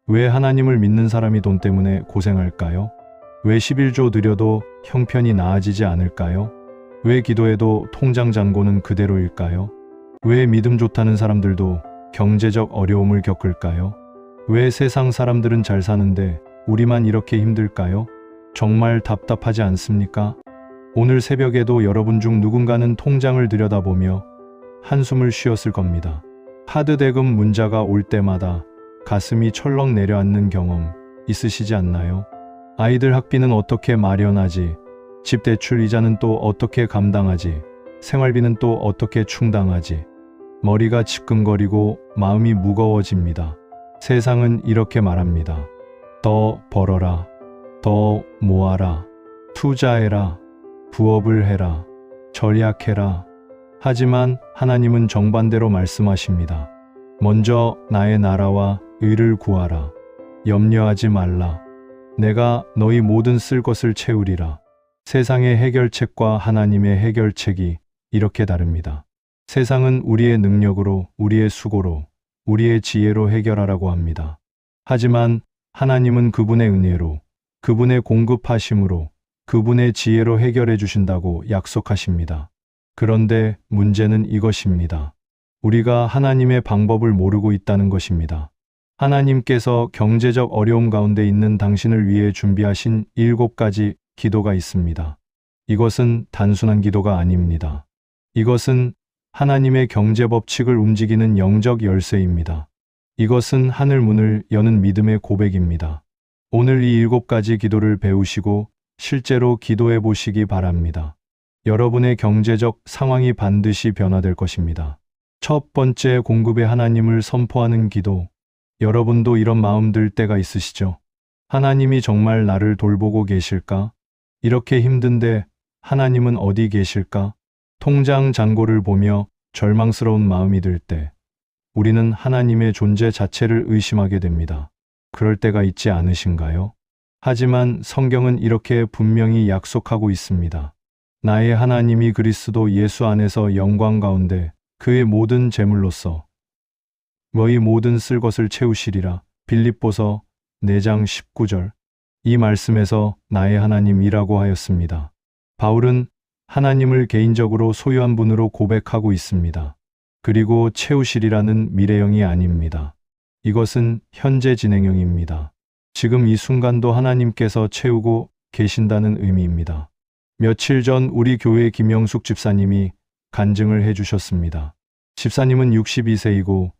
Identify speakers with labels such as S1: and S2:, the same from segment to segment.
S1: 왜 하나님을 믿는 사람이 돈 때문에 고생할까요? 왜 11조 드려도 형편이 나아지지 않을까요? 왜 기도해도 통장 잔고는 그대로일까요? 왜 믿음 좋다는 사람들도 경제적 어려움을 겪을까요? 왜 세상 사람들은 잘 사는데 우리만 이렇게 힘들까요? 정말 답답하지 않습니까? 오늘 새벽에도 여러분 중 누군가는 통장을 들여다보며 한숨을 쉬었을 겁니다. 카드 대금 문자가 올 때마다 가슴이 철렁 내려앉는 경험 있으시지 않나요? 아이들 학비는 어떻게 마련하지? 집 대출 이자는 또 어떻게 감당하지? 생활비는 또 어떻게 충당하지? 머리가 지끈거리고 마음이 무거워집니다. 세상은 이렇게 말합니다. 더 벌어라. 더 모아라. 투자해라. 부업을 해라. 절약해라. 하지만 하나님은 정반대로 말씀하십니다. 먼저 나의 나라와 의를 구하라. 염려하지 말라. 내가 너희 모든 쓸 것을 채우리라. 세상의 해결책과 하나님의 해결책이 이렇게 다릅니다. 세상은 우리의 능력으로, 우리의 수고로, 우리의 지혜로 해결하라고 합니다. 하지만 하나님은 그분의 은혜로, 그분의 공급하심으로, 그분의 지혜로 해결해 주신다고 약속하십니다. 그런데 문제는 이것입니다. 우리가 하나님의 방법을 모르고 있다는 것입니다. 하나님께서 경제적 어려움 가운데 있는 당신을 위해 준비하신 7가지 기도가 있습니다. 이것은 단순한 기도가 아닙니다. 이것은 하나님의 경제 법칙을 움직이는 영적 열쇠입니다. 이것은 하늘 문을 여는 믿음의 고백입니다. 오늘 이 7가지 기도를 배우시고 실제로 기도해 보시기 바랍니다. 여러분의 경제적 상황이 반드시 변화될 것입니다. 첫 번째, 공급의 하나님을 선포하는 기도. 여러분도 이런 마음 들 때가 있으시죠? 하나님이 정말 나를 돌보고 계실까? 이렇게 힘든데 하나님은 어디 계실까? 통장 잔고를 보며 절망스러운 마음이 들 때 우리는 하나님의 존재 자체를 의심하게 됩니다. 그럴 때가 있지 않으신가요? 하지만 성경은 이렇게 분명히 약속하고 있습니다. 나의 하나님이 그리스도 예수 안에서 영광 가운데 그의 모든 재물로서 너희 모든 쓸 것을 채우시리라. 빌립보서 4장 19절. 이 말씀에서 나의 하나님이라고 하였습니다. 바울은 하나님을 개인적으로 소유한 분으로 고백하고 있습니다. 그리고 채우시리라는 미래형이 아닙니다. 이것은 현재 진행형입니다. 지금 이 순간도 하나님께서 채우고 계신다는 의미입니다. 며칠 전 우리 교회 김영숙 집사님이 간증을 해주셨습니다. 집사님은 62세이고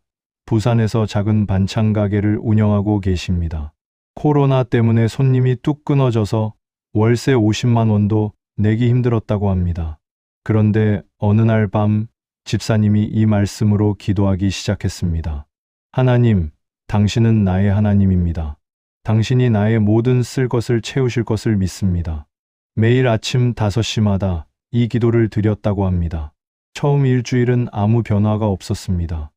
S1: 부산에서 작은 반찬 가게를 운영하고 계십니다. 코로나 때문에 손님이 뚝 끊어져서 월세 50만 원도 내기 힘들었다고 합니다. 그런데 어느 날 밤 집사님이 이 말씀으로 기도하기 시작했습니다. 하나님, 당신은 나의 하나님입니다. 당신이 나의 모든 쓸 것을 채우실 것을 믿습니다. 매일 아침 5시마다 이 기도를 드렸다고 합니다. 처음 일주일은 아무 변화가 없었습니다.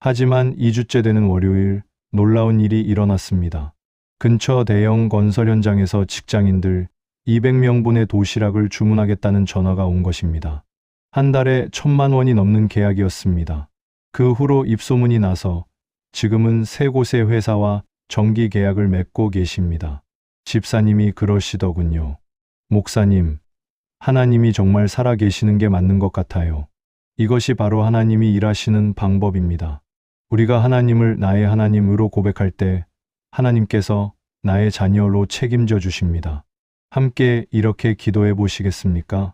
S1: 하지만 2주째 되는 월요일 놀라운 일이 일어났습니다. 근처 대형 건설 현장에서 직장인들 200명분의 도시락을 주문하겠다는 전화가 온 것입니다. 한 달에 1,000만 원이 넘는 계약이었습니다. 그 후로 입소문이 나서 지금은 3곳의 회사와 정기 계약을 맺고 계십니다. 집사님이 그러시더군요. 목사님, 하나님이 정말 살아 계시는 게 맞는 것 같아요. 이것이 바로 하나님이 일하시는 방법입니다. 우리가 하나님을 나의 하나님으로 고백할 때 하나님께서 나의 자녀로 책임져 주십니다. 함께 이렇게 기도해 보시겠습니까?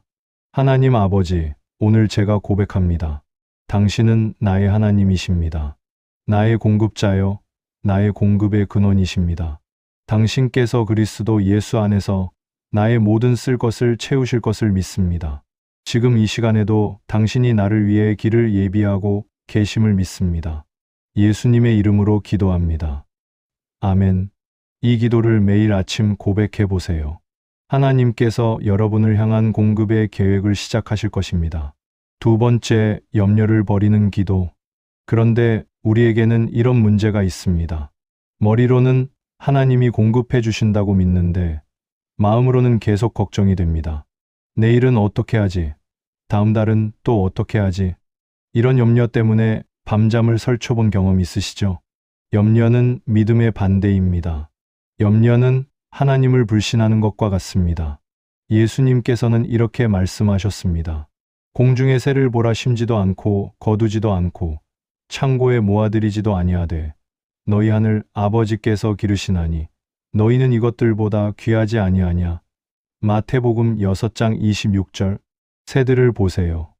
S1: 하나님 아버지, 오늘 제가 고백합니다. 당신은 나의 하나님이십니다. 나의 공급자여, 나의 공급의 근원이십니다. 당신께서 그리스도 예수 안에서 나의 모든 쓸 것을 채우실 것을 믿습니다. 지금 이 시간에도 당신이 나를 위해 길을 예비하고 계심을 믿습니다. 예수님의 이름으로 기도합니다. 아멘. 이 기도를 매일 아침 고백해 보세요. 하나님께서 여러분을 향한 공급의 계획을 시작하실 것입니다. 두 번째, 염려를 버리는 기도. 그런데 우리에게는 이런 문제가 있습니다. 머리로는 하나님이 공급해 주신다고 믿는데 마음으로는 계속 걱정이 됩니다. 내일은 어떻게 하지? 다음 달은 또 어떻게 하지? 이런 염려 때문에 밤잠을 설쳐본 경험 있으시죠? 염려는 믿음의 반대입니다. 염려는 하나님을 불신하는 것과 같습니다. 예수님께서는 이렇게 말씀하셨습니다. 공중의 새를 보라, 심지도 않고 거두지도 않고 창고에 모아들이지도 아니하되 너희 하늘 아버지께서 기르시나니 너희는 이것들보다 귀하지 아니하냐. 마태복음 6장 26절. 새들을 보세요.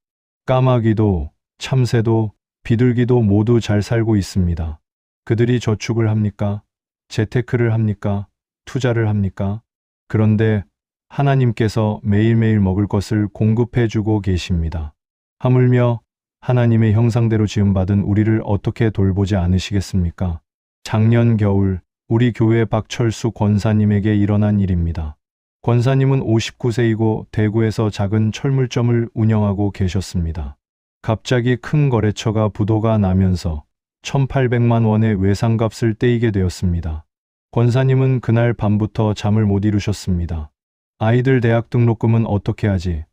S1: 까마귀도 참새도 비둘기도 모두 잘 살고 있습니다. 그들이 저축을 합니까? 재테크를 합니까? 투자를 합니까? 그런데 하나님께서 매일매일 먹을 것을 공급해 주고 계십니다. 하물며 하나님의 형상대로 지음받은 우리를 어떻게 돌보지 않으시겠습니까? 작년 겨울 우리 교회 박철수 권사님에게 일어난 일입니다. 권사님은 59세이고 대구에서 작은 철물점을 운영하고 계셨습니다. 갑자기 큰 거래처가 부도가 나면서 1,800만 원의 외상값을 떼이게 되었습니다. 권사님은 그날 밤부터 잠을 못 이루셨습니다. 아이들 대학 등록금은 어떻게 하지?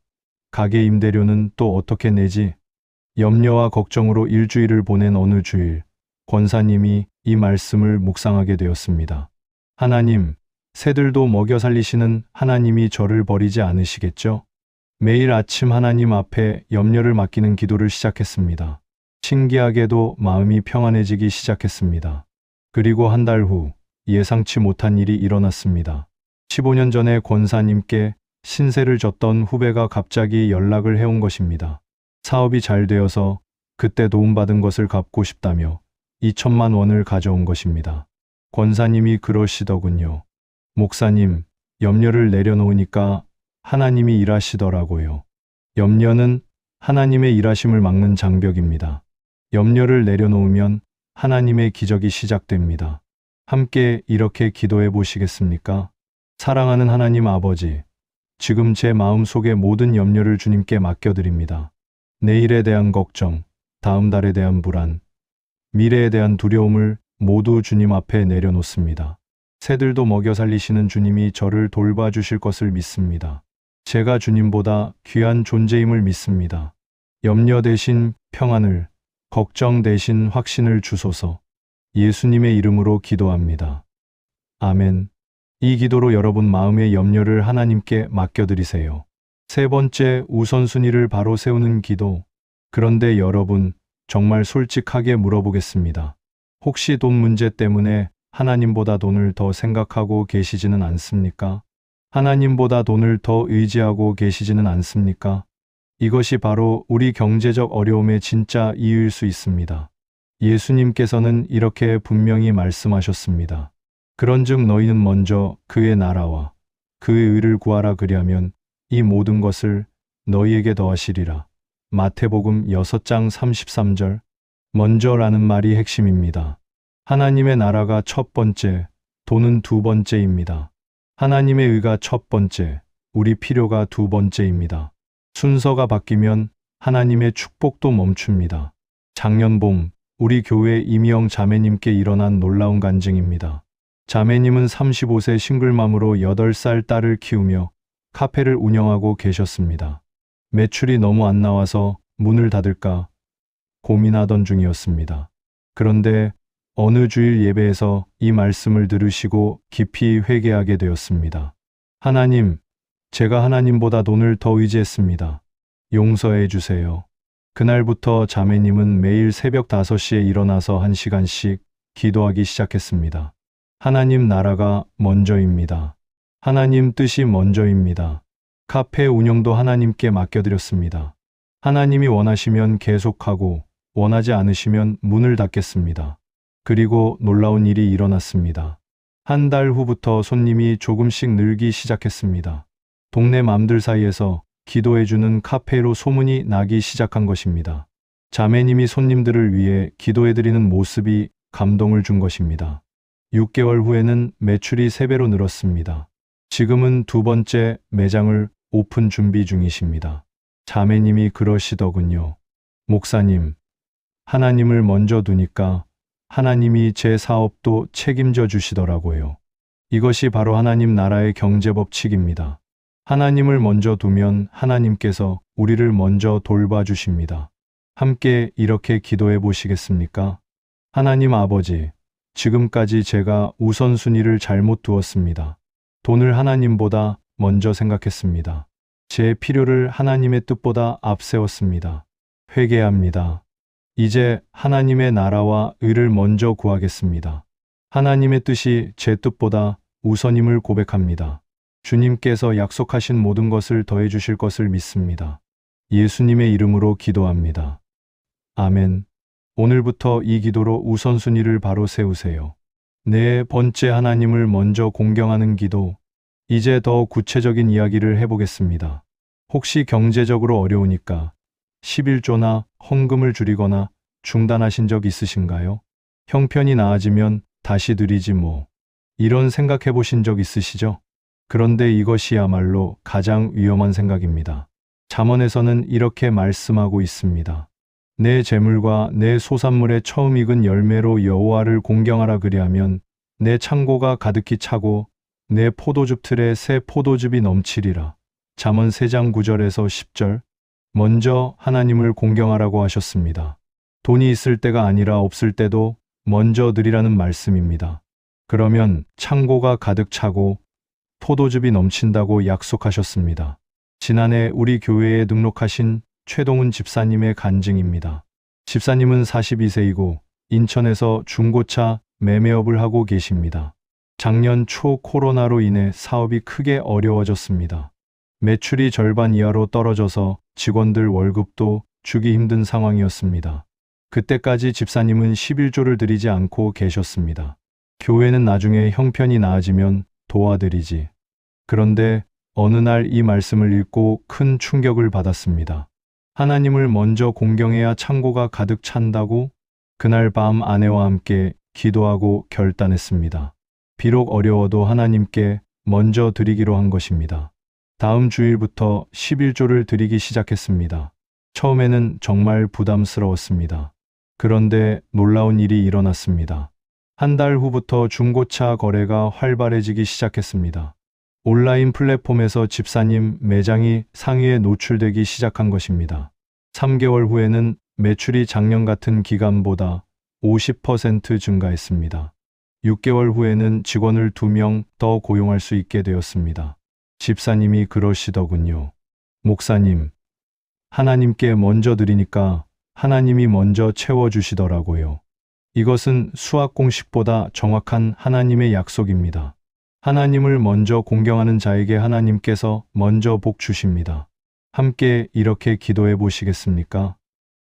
S1: 가게 임대료는 또 어떻게 내지? 염려와 걱정으로 일주일을 보낸 어느 주일, 권사님이 이 말씀을 묵상하게 되었습니다. 하나님, 새들도 먹여 살리시는 하나님이 저를 버리지 않으시겠죠? 매일 아침 하나님 앞에 염려를 맡기는 기도를 시작했습니다. 신기하게도 마음이 평안해지기 시작했습니다. 그리고 한 달 후 예상치 못한 일이 일어났습니다. 15년 전에 권사님께 신세를 졌던 후배가 갑자기 연락을 해온 것입니다. 사업이 잘 되어서 그때 도움받은 것을 갚고 싶다며 2천만 원을 가져온 것입니다. 권사님이 그러시더군요. 목사님, 염려를 내려놓으니까 하나님이 일하시더라고요. 염려는 하나님의 일하심을 막는 장벽입니다. 염려를 내려놓으면 하나님의 기적이 시작됩니다. 함께 이렇게 기도해 보시겠습니까? 사랑하는 하나님 아버지, 지금 제 마음속의 모든 염려를 주님께 맡겨드립니다. 내일에 대한 걱정, 다음 달에 대한 불안, 미래에 대한 두려움을 모두 주님 앞에 내려놓습니다. 새들도 먹여 살리시는 주님이 저를 돌봐주실 것을 믿습니다. 제가 주님보다 귀한 존재임을 믿습니다. 염려 대신 평안을, 걱정 대신 확신을 주소서. 예수님의 이름으로 기도합니다. 아멘. 이 기도로 여러분 마음의 염려를 하나님께 맡겨드리세요. 세 번째, 우선순위를 바로 세우는 기도. 그런데 여러분, 정말 솔직하게 물어보겠습니다. 혹시 돈 문제 때문에 하나님보다 돈을 더 생각하고 계시지는 않습니까? 하나님보다 돈을 더 의지하고 계시지는 않습니까? 이것이 바로 우리 경제적 어려움의 진짜 이유일 수 있습니다. 예수님께서는 이렇게 분명히 말씀하셨습니다. 그런즉 너희는 먼저 그의 나라와 그의 의를 구하라, 그리하면 이 모든 것을 너희에게 더하시리라. 마태복음 6장 33절. 먼저라는 말이 핵심입니다. 하나님의 나라가 첫 번째, 돈은 두 번째입니다. 하나님의 의가 첫 번째, 우리 필요가 두 번째입니다. 순서가 바뀌면 하나님의 축복도 멈춥니다. 작년 봄, 우리 교회 이미영 자매님께 일어난 놀라운 간증입니다. 자매님은 35세 싱글맘으로 8살 딸을 키우며 카페를 운영하고 계셨습니다. 매출이 너무 안 나와서 문을 닫을까 고민하던 중이었습니다. 그런데 어느 주일 예배에서 이 말씀을 들으시고 깊이 회개하게 되었습니다. 하나님, 제가 하나님보다 돈을 더 의지했습니다. 용서해 주세요. 그날부터 자매님은 매일 새벽 5시에 일어나서 1시간씩 기도하기 시작했습니다. 하나님 나라가 먼저입니다. 하나님 뜻이 먼저입니다. 카페 운영도 하나님께 맡겨드렸습니다. 하나님이 원하시면 계속하고 원하지 않으시면 문을 닫겠습니다. 그리고 놀라운 일이 일어났습니다. 한 달 후부터 손님이 조금씩 늘기 시작했습니다. 동네 맘들 사이에서 기도해주는 카페로 소문이 나기 시작한 것입니다. 자매님이 손님들을 위해 기도해드리는 모습이 감동을 준 것입니다. 6개월 후에는 매출이 3배로 늘었습니다. 지금은 두 번째 매장을 오픈 준비 중이십니다. 자매님이 그러시더군요. 목사님, 하나님을 먼저 두니까 하나님이 제 사업도 책임져 주시더라고요. 이것이 바로 하나님 나라의 경제 법칙입니다. 하나님을 먼저 두면 하나님께서 우리를 먼저 돌봐주십니다. 함께 이렇게 기도해 보시겠습니까? 하나님 아버지, 지금까지 제가 우선순위를 잘못 두었습니다. 돈을 하나님보다 먼저 생각했습니다. 제 필요를 하나님의 뜻보다 앞세웠습니다. 회개합니다. 이제 하나님의 나라와 의를 먼저 구하겠습니다. 하나님의 뜻이 제 뜻보다 우선임을 고백합니다. 주님께서 약속하신 모든 것을 더해 주실 것을 믿습니다. 예수님의 이름으로 기도합니다. 아멘. 오늘부터 이 기도로 우선순위를 바로 세우세요. 네 번째, 하나님을 먼저 공경하는 기도. 이제 더 구체적인 이야기를 해보겠습니다. 혹시 경제적으로 어려우니까 11조나 헌금을 줄이거나 중단하신 적 있으신가요? 형편이 나아지면 다시 드리지 뭐. 이런 생각해 보신 적 있으시죠? 그런데 이것이야말로 가장 위험한 생각입니다. 잠언에서는 이렇게 말씀하고 있습니다. 내 재물과 내 소산물의 처음 익은 열매로 여호와를 공경하라. 그리하면 내 창고가 가득히 차고 내 포도즙 틀에 새 포도즙이 넘치리라. 잠언 3장 9절에서 10절. 먼저 하나님을 공경하라고 하셨습니다. 돈이 있을 때가 아니라 없을 때도 먼저 드리라는 말씀입니다. 그러면 창고가 가득 차고 포도즙이 넘친다고 약속하셨습니다. 지난해 우리 교회에 등록하신 최동훈 집사님의 간증입니다. 집사님은 42세이고 인천에서 중고차 매매업을 하고 계십니다. 작년 초 코로나로 인해 사업이 크게 어려워졌습니다. 매출이 절반 이하로 떨어져서 직원들 월급도 주기 힘든 상황이었습니다. 그때까지 집사님은 11조를 드리지 않고 계셨습니다. 교회는 나중에 형편이 나아지면 도와드리지. 그런데 어느 날 이 말씀을 읽고 큰 충격을 받았습니다. 하나님을 먼저 공경해야 창고가 가득 찬다고? 그날 밤 아내와 함께 기도하고 결단했습니다. 비록 어려워도 하나님께 먼저 드리기로 한 것입니다. 다음 주일부터 11조를 드리기 시작했습니다. 처음에는 정말 부담스러웠습니다. 그런데 놀라운 일이 일어났습니다. 한 달 후부터 중고차 거래가 활발해지기 시작했습니다. 온라인 플랫폼에서 집사님 매장이 상위에 노출되기 시작한 것입니다. 3개월 후에는 매출이 작년 같은 기간보다 50% 증가했습니다. 6개월 후에는 직원을 2명 더 고용할 수 있게 되었습니다. 집사님이 그러시더군요. 목사님, 하나님께 먼저 드리니까 하나님이 먼저 채워주시더라고요. 이것은 수학 공식보다 정확한 하나님의 약속입니다. 하나님을 먼저 공경하는 자에게 하나님께서 먼저 복 주십니다. 함께 이렇게 기도해 보시겠습니까?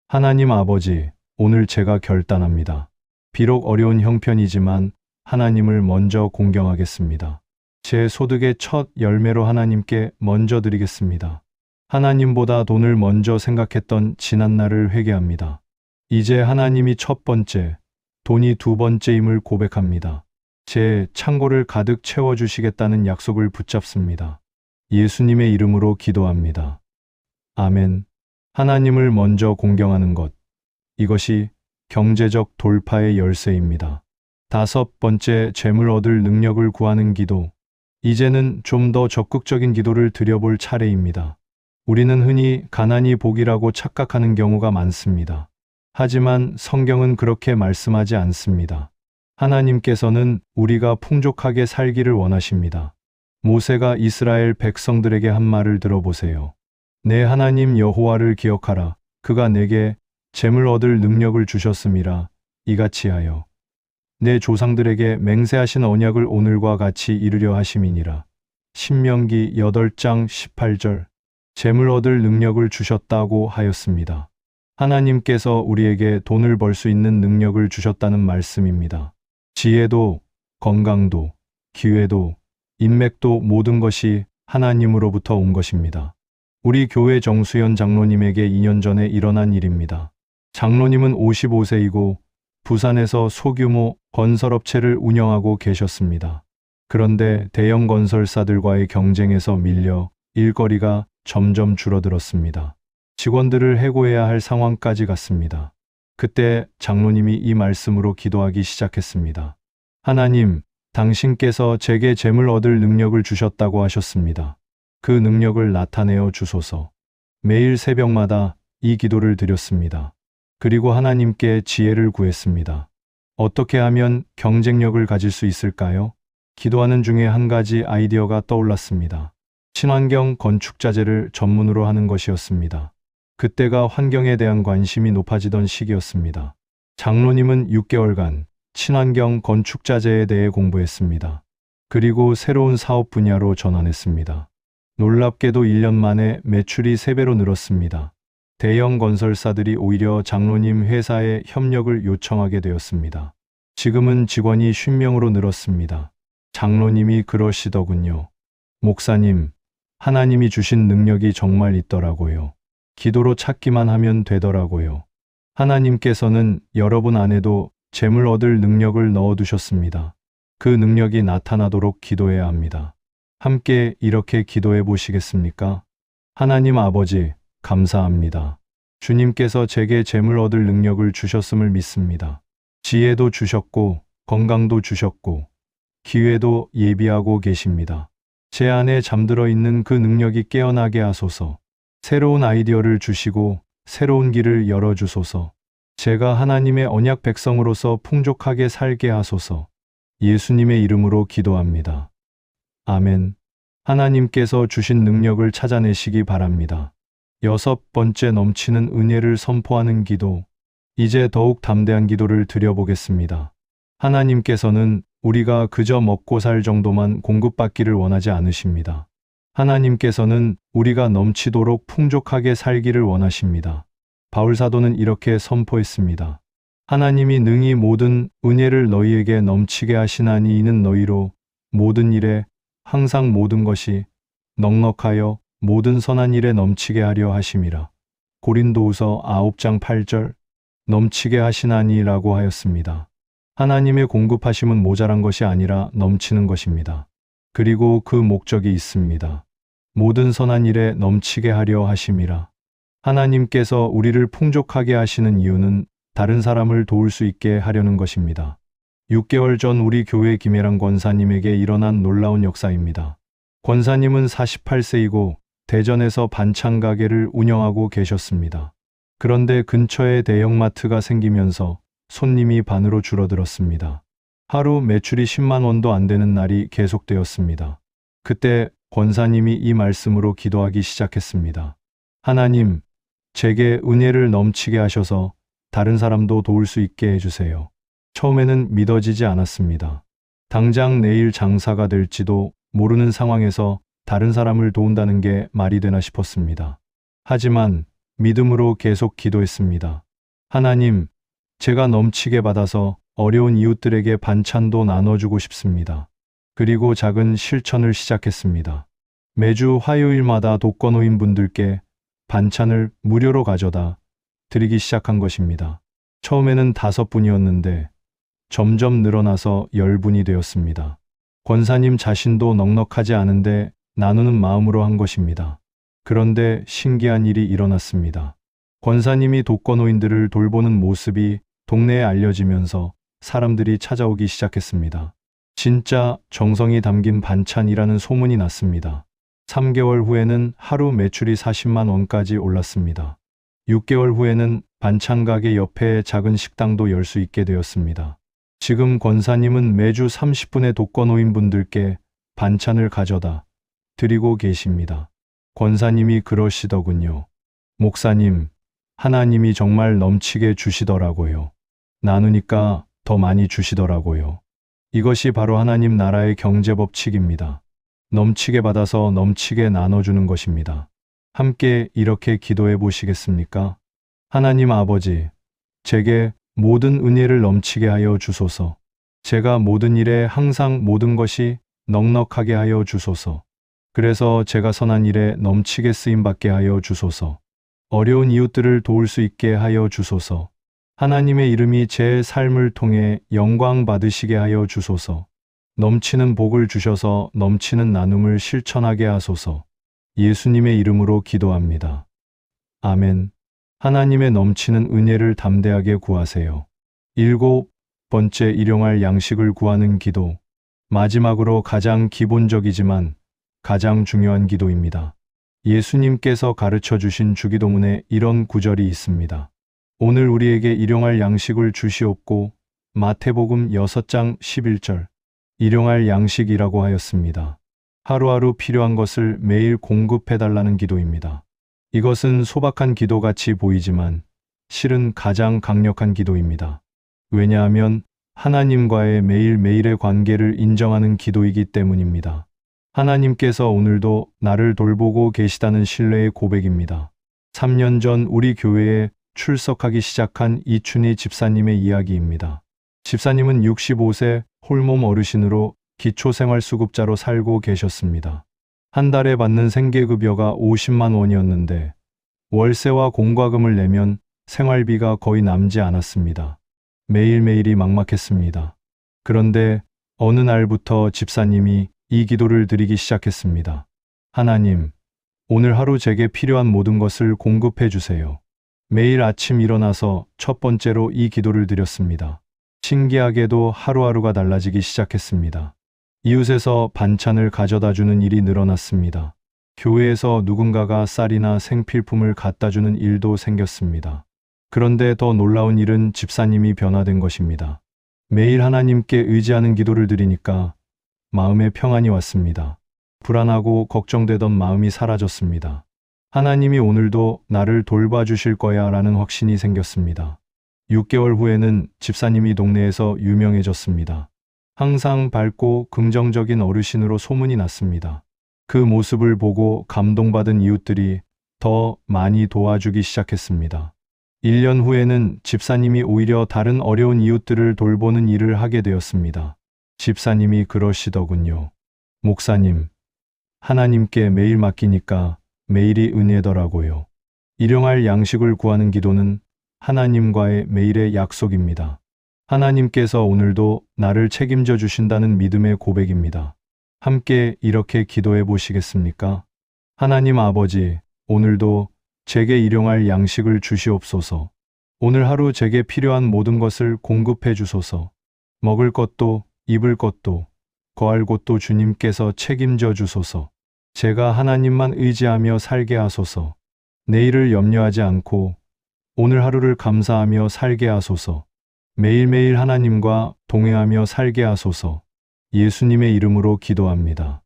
S1: 하나님 아버지, 오늘 제가 결단합니다. 비록 어려운 형편이지만 하나님을 먼저 공경하겠습니다. 제 소득의 첫 열매로 하나님께 먼저 드리겠습니다. 하나님보다 돈을 먼저 생각했던 지난날을 회개합니다. 이제 하나님이 첫 번째, 돈이 두 번째임을 고백합니다. 제 창고를 가득 채워주시겠다는 약속을 붙잡습니다. 예수님의 이름으로 기도합니다. 아멘. 하나님을 먼저 공경하는 것. 이것이 경제적 돌파의 열쇠입니다. 다섯 번째, 재물 얻을 능력을 구하는 기도. 이제는 좀 더 적극적인 기도를 드려볼 차례입니다. 우리는 흔히 가난이 복이라고 착각하는 경우가 많습니다. 하지만 성경은 그렇게 말씀하지 않습니다. 하나님께서는 우리가 풍족하게 살기를 원하십니다. 모세가 이스라엘 백성들에게 한 말을 들어보세요. 내 하나님 여호와를 기억하라. 그가 내게 재물 얻을 능력을 주셨음이라. 이같이 하여 내 조상들에게 맹세하신 언약을 오늘과 같이 이루려 하심이니라. 신명기 8장 18절. 재물 얻을 능력을 주셨다고 하였습니다. 하나님께서 우리에게 돈을 벌 수 있는 능력을 주셨다는 말씀입니다. 지혜도, 건강도, 기회도, 인맥도 모든 것이 하나님으로부터 온 것입니다. 우리 교회 정수연 장로님에게 2년 전에 일어난 일입니다. 장로님은 55세이고 부산에서 소규모 건설업체를 운영하고 계셨습니다. 그런데 대형 건설사들과의 경쟁에서 밀려 일거리가 점점 줄어들었습니다. 직원들을 해고해야 할 상황까지 갔습니다. 그때 장로님이 이 말씀으로 기도하기 시작했습니다. 하나님, 당신께서 제게 재물 얻을 능력을 주셨다고 하셨습니다. 그 능력을 나타내어 주소서. 매일 새벽마다 이 기도를 드렸습니다. 그리고 하나님께 지혜를 구했습니다. 어떻게 하면 경쟁력을 가질 수 있을까요? 기도하는 중에 한 가지 아이디어가 떠올랐습니다. 친환경 건축자재를 전문으로 하는 것이었습니다. 그때가 환경에 대한 관심이 높아지던 시기였습니다. 장로님은 6개월간 친환경 건축자재에 대해 공부했습니다. 그리고 새로운 사업 분야로 전환했습니다. 놀랍게도 1년 만에 매출이 3배로 늘었습니다. 대형 건설사들이 오히려 장로님 회사에 협력을 요청하게 되었습니다. 지금은 직원이 50명으로 늘었습니다. 장로님이 그러시더군요. 목사님, 하나님이 주신 능력이 정말 있더라고요. 기도로 찾기만 하면 되더라고요. 하나님께서는 여러분 안에도 재물 얻을 능력을 넣어두셨습니다. 그 능력이 나타나도록 기도해야 합니다. 함께 이렇게 기도해 보시겠습니까? 하나님 아버지, 감사합니다. 주님께서 제게 재물 얻을 능력을 주셨음을 믿습니다. 지혜도 주셨고, 건강도 주셨고, 기회도 예비하고 계십니다. 제 안에 잠들어 있는 그 능력이 깨어나게 하소서. 새로운 아이디어를 주시고 새로운 길을 열어주소서. 제가 하나님의 언약 백성으로서 풍족하게 살게 하소서. 예수님의 이름으로 기도합니다. 아멘. 하나님께서 주신 능력을 찾아내시기 바랍니다. 6번째, 넘치는 은혜를 선포하는 기도. 이제 더욱 담대한 기도를 드려보겠습니다. 하나님께서는 우리가 그저 먹고 살 정도만 공급받기를 원하지 않으십니다. 하나님께서는 우리가 넘치도록 풍족하게 살기를 원하십니다. 바울 사도는 이렇게 선포했습니다. 하나님이 능히 모든 은혜를 너희에게 넘치게 하시나니 이는 너희로 모든 일에 항상 모든 것이 넉넉하여 모든 선한 일에 넘치게 하려 하심이라. 고린도후서 9장 8절. 넘치게 하시나니라고 하였습니다. 하나님의 공급하심은 모자란 것이 아니라 넘치는 것입니다. 그리고 그 목적이 있습니다. 모든 선한 일에 넘치게 하려 하심이라. 하나님께서 우리를 풍족하게 하시는 이유는 다른 사람을 도울 수 있게 하려는 것입니다. 6개월 전 우리 교회 김혜랑 권사님에게 일어난 놀라운 역사입니다. 권사님은 48세이고 대전에서 반찬 가게를 운영하고 계셨습니다. 그런데 근처에 대형마트가 생기면서 손님이 반으로 줄어들었습니다. 하루 매출이 10만 원도 안 되는 날이 계속되었습니다. 그때 권사님이 이 말씀으로 기도하기 시작했습니다. 하나님, 제게 은혜를 넘치게 하셔서 다른 사람도 도울 수 있게 해주세요. 처음에는 믿어지지 않았습니다. 당장 내일 장사가 될지도 모르는 상황에서 다른 사람을 도운다는 게 말이 되나 싶었습니다. 하지만 믿음으로 계속 기도했습니다. 하나님, 제가 넘치게 받아서 어려운 이웃들에게 반찬도 나눠주고 싶습니다. 그리고 작은 실천을 시작했습니다. 매주 화요일마다 독거노인 분들께 반찬을 무료로 가져다 드리기 시작한 것입니다. 처음에는 5분이었는데 점점 늘어나서 10분이 되었습니다. 권사님 자신도 넉넉하지 않은데 나누는 마음으로 한 것입니다. 그런데 신기한 일이 일어났습니다. 권사님이 독거노인들을 돌보는 모습이 동네에 알려지면서 사람들이 찾아오기 시작했습니다. 진짜 정성이 담긴 반찬이라는 소문이 났습니다. 3개월 후에는 하루 매출이 40만 원까지 올랐습니다. 6개월 후에는 반찬 가게 옆에 작은 식당도 열 수 있게 되었습니다. 지금 권사님은 매주 30분의 독거노인분들께 반찬을 가져다 드리고 계십니다. 권사님이 그러시더군요. 목사님, 하나님이 정말 넘치게 주시더라고요. 나누니까 더 많이 주시더라고요. 이것이 바로 하나님 나라의 경제 법칙입니다. 넘치게 받아서 넘치게 나눠주는 것입니다. 함께 이렇게 기도해 보시겠습니까? 하나님 아버지, 제게 모든 은혜를 넘치게 하여 주소서. 제가 모든 일에 항상 모든 것이 넉넉하게 하여 주소서. 그래서 제가 선한 일에 넘치게 쓰임받게 하여 주소서. 어려운 이웃들을 도울 수 있게 하여 주소서. 하나님의 이름이 제 삶을 통해 영광 받으시게 하여 주소서. 넘치는 복을 주셔서 넘치는 나눔을 실천하게 하소서. 예수님의 이름으로 기도합니다. 아멘. 하나님의 넘치는 은혜를 담대하게 구하세요. 7번째, 일용할 양식을 구하는 기도. 마지막으로 가장 기본적이지만 가장 중요한 기도입니다. 예수님께서 가르쳐 주신 주기도문에 이런 구절이 있습니다. 오늘 우리에게 일용할 양식을 주시옵고 마태복음 6장 11절 일용할 양식이라고 하였습니다. 하루하루 필요한 것을 매일 공급해달라는 기도입니다. 이것은 소박한 기도같이 보이지만 실은 가장 강력한 기도입니다. 왜냐하면 하나님과의 매일매일의 관계를 인정하는 기도이기 때문입니다. 하나님께서 오늘도 나를 돌보고 계시다는 신뢰의 고백입니다. 3년 전 우리 교회에 출석하기 시작한 이춘희 집사님의 이야기입니다. 집사님은 65세 홀몸 어르신으로 기초생활수급자로 살고 계셨습니다. 한 달에 받는 생계급여가 50만 원이었는데 월세와 공과금을 내면 생활비가 거의 남지 않았습니다. 매일매일이 막막했습니다. 그런데 어느 날부터 집사님이 이 기도를 드리기 시작했습니다. 하나님, 오늘 하루 제게 필요한 모든 것을 공급해 주세요. 매일 아침 일어나서 첫 번째로 이 기도를 드렸습니다. 신기하게도 하루하루가 달라지기 시작했습니다. 이웃에서 반찬을 가져다 주는 일이 늘어났습니다. 교회에서 누군가가 쌀이나 생필품을 갖다 주는 일도 생겼습니다. 그런데 더 놀라운 일은 집사님이 변화된 것입니다. 매일 하나님께 의지하는 기도를 드리니까 마음에 평안이 왔습니다. 불안하고 걱정되던 마음이 사라졌습니다. 하나님이 오늘도 나를 돌봐주실 거야 라는 확신이 생겼습니다. 6개월 후에는 집사님이 동네에서 유명해졌습니다. 항상 밝고 긍정적인 어르신으로 소문이 났습니다. 그 모습을 보고 감동받은 이웃들이 더 많이 도와주기 시작했습니다. 1년 후에는 집사님이 오히려 다른 어려운 이웃들을 돌보는 일을 하게 되었습니다. 집사님이 그러시더군요. 목사님, 하나님께 매일 맡기니까 매일이 은혜더라고요. 일용할 양식을 구하는 기도는 하나님과의 매일의 약속입니다. 하나님께서 오늘도 나를 책임져 주신다는 믿음의 고백입니다. 함께 이렇게 기도해 보시겠습니까? 하나님 아버지, 오늘도 제게 일용할 양식을 주시옵소서. 오늘 하루 제게 필요한 모든 것을 공급해 주소서. 먹을 것도 입을 것도 거할 곳도 주님께서 책임져 주소서. 제가 하나님만 의지하며 살게 하소서. 내일을 염려하지 않고 오늘 하루를 감사하며 살게 하소서. 매일매일 하나님과 동행하며 살게 하소서. 예수님의 이름으로 기도합니다.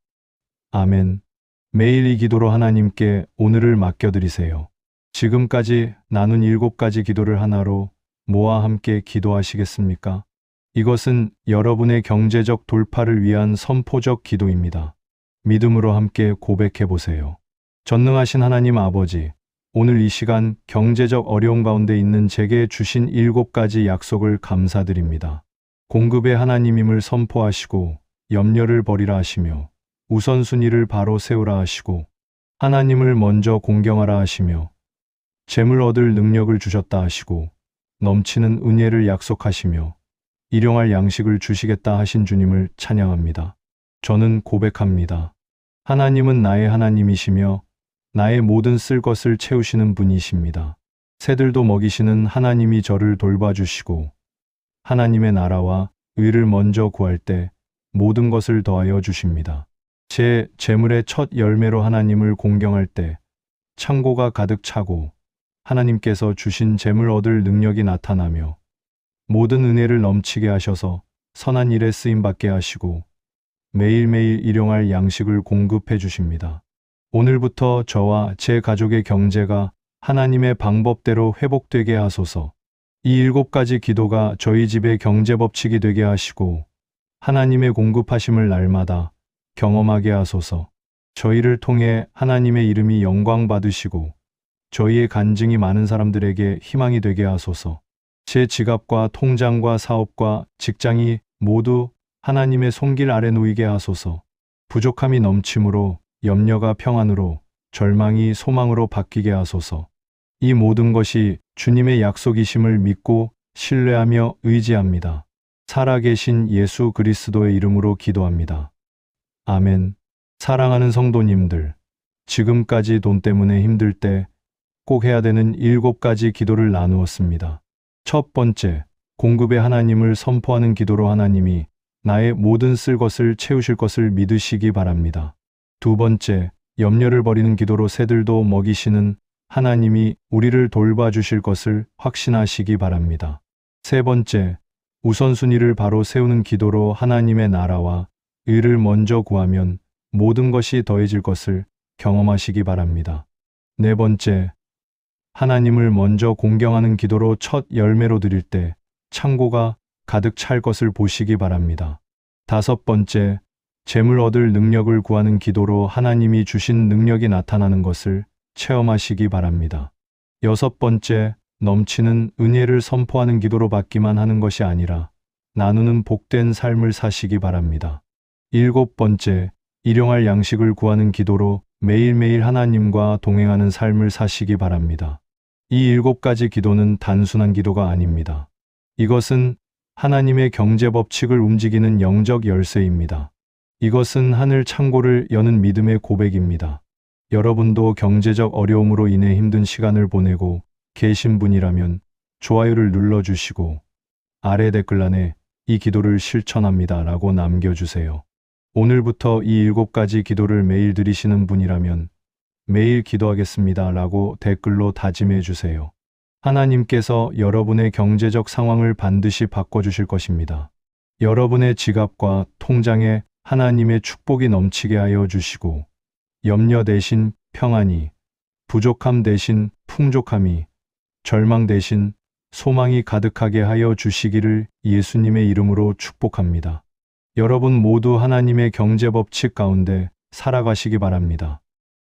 S1: 아멘. 매일 이 기도로 하나님께 오늘을 맡겨드리세요. 지금까지 나눈 7가지 기도를 하나로 모아 함께 기도하시겠습니까? 이것은 여러분의 경제적 돌파를 위한 선포적 기도입니다. 믿음으로 함께 고백해 보세요. 전능하신 하나님 아버지, 오늘 이 시간 경제적 어려움 가운데 있는 제게 주신 7가지 약속을 감사드립니다. 공급의 하나님임을 선포하시고 염려를 버리라 하시며 우선순위를 바로 세우라 하시고 하나님을 먼저 공경하라 하시며 재물 얻을 능력을 주셨다 하시고 넘치는 은혜를 약속하시며 일용할 양식을 주시겠다 하신 주님을 찬양합니다. 저는 고백합니다. 하나님은 나의 하나님이시며 나의 모든 쓸 것을 채우시는 분이십니다. 새들도 먹이시는 하나님이 저를 돌봐주시고 하나님의 나라와 의를 먼저 구할 때 모든 것을 더하여 주십니다. 제 재물의 첫 열매로 하나님을 공경할 때 창고가 가득 차고 하나님께서 주신 재물 얻을 능력이 나타나며 모든 은혜를 넘치게 하셔서 선한 일에 쓰임받게 하시고 매일매일 일용할 양식을 공급해 주십니다. 오늘부터 저와 제 가족의 경제가 하나님의 방법대로 회복되게 하소서. 이 7가지 기도가 저희 집의 경제 법칙이 되게 하시고 하나님의 공급하심을 날마다 경험하게 하소서. 저희를 통해 하나님의 이름이 영광 받으시고 저희의 간증이 많은 사람들에게 희망이 되게 하소서. 제 지갑과 통장과 사업과 직장이 모두 하나님의 손길 아래 놓이게 하소서. 부족함이 넘침으로 염려가 평안으로 절망이 소망으로 바뀌게 하소서. 이 모든 것이 주님의 약속이심을 믿고 신뢰하며 의지합니다. 살아계신 예수 그리스도의 이름으로 기도합니다. 아멘. 사랑하는 성도님들, 지금까지 돈 때문에 힘들 때 꼭 해야 되는 7가지 기도를 나누었습니다. 첫 번째, 공급의 하나님을 선포하는 기도로 하나님이 나의 모든 쓸 것을 채우실 것을 믿으시기 바랍니다. 두 번째, 염려를 버리는 기도로 새들도 먹이시는 하나님이 우리를 돌봐주실 것을 확신하시기 바랍니다. 세 번째, 우선순위를 바로 세우는 기도로 하나님의 나라와 의를 먼저 구하면 모든 것이 더해질 것을 경험하시기 바랍니다. 네 번째, 하나님을 먼저 공경하는 기도로 첫 열매로 드릴 때 창고가 가득 찰 것을 보시기 바랍니다. 다섯 번째, 재물 얻을 능력을 구하는 기도로 하나님이 주신 능력이 나타나는 것을 체험하시기 바랍니다. 여섯 번째, 넘치는 은혜를 선포하는 기도로 받기만 하는 것이 아니라 나누는 복된 삶을 사시기 바랍니다. 일곱 번째, 일용할 양식을 구하는 기도로 매일매일 하나님과 동행하는 삶을 사시기 바랍니다. 이 일곱 가지 기도는 단순한 기도가 아닙니다. 이것은 하나님의 경제 법칙을 움직이는 영적 열쇠입니다. 이것은 하늘 창고를 여는 믿음의 고백입니다. 여러분도 경제적 어려움으로 인해 힘든 시간을 보내고 계신 분이라면 좋아요를 눌러주시고 아래 댓글란에 이 기도를 실천합니다 라고 남겨주세요. 오늘부터 이 일곱 가지 기도를 매일 드리시는 분이라면 매일 기도하겠습니다 라고 댓글로 다짐해 주세요. 하나님께서 여러분의 경제적 상황을 반드시 바꿔주실 것입니다. 여러분의 지갑과 통장에 하나님의 축복이 넘치게 하여 주시고 염려 대신 평안이, 부족함 대신 풍족함이, 절망 대신 소망이 가득하게 하여 주시기를 예수님의 이름으로 축복합니다. 여러분 모두 하나님의 경제 법칙 가운데 살아가시기 바랍니다.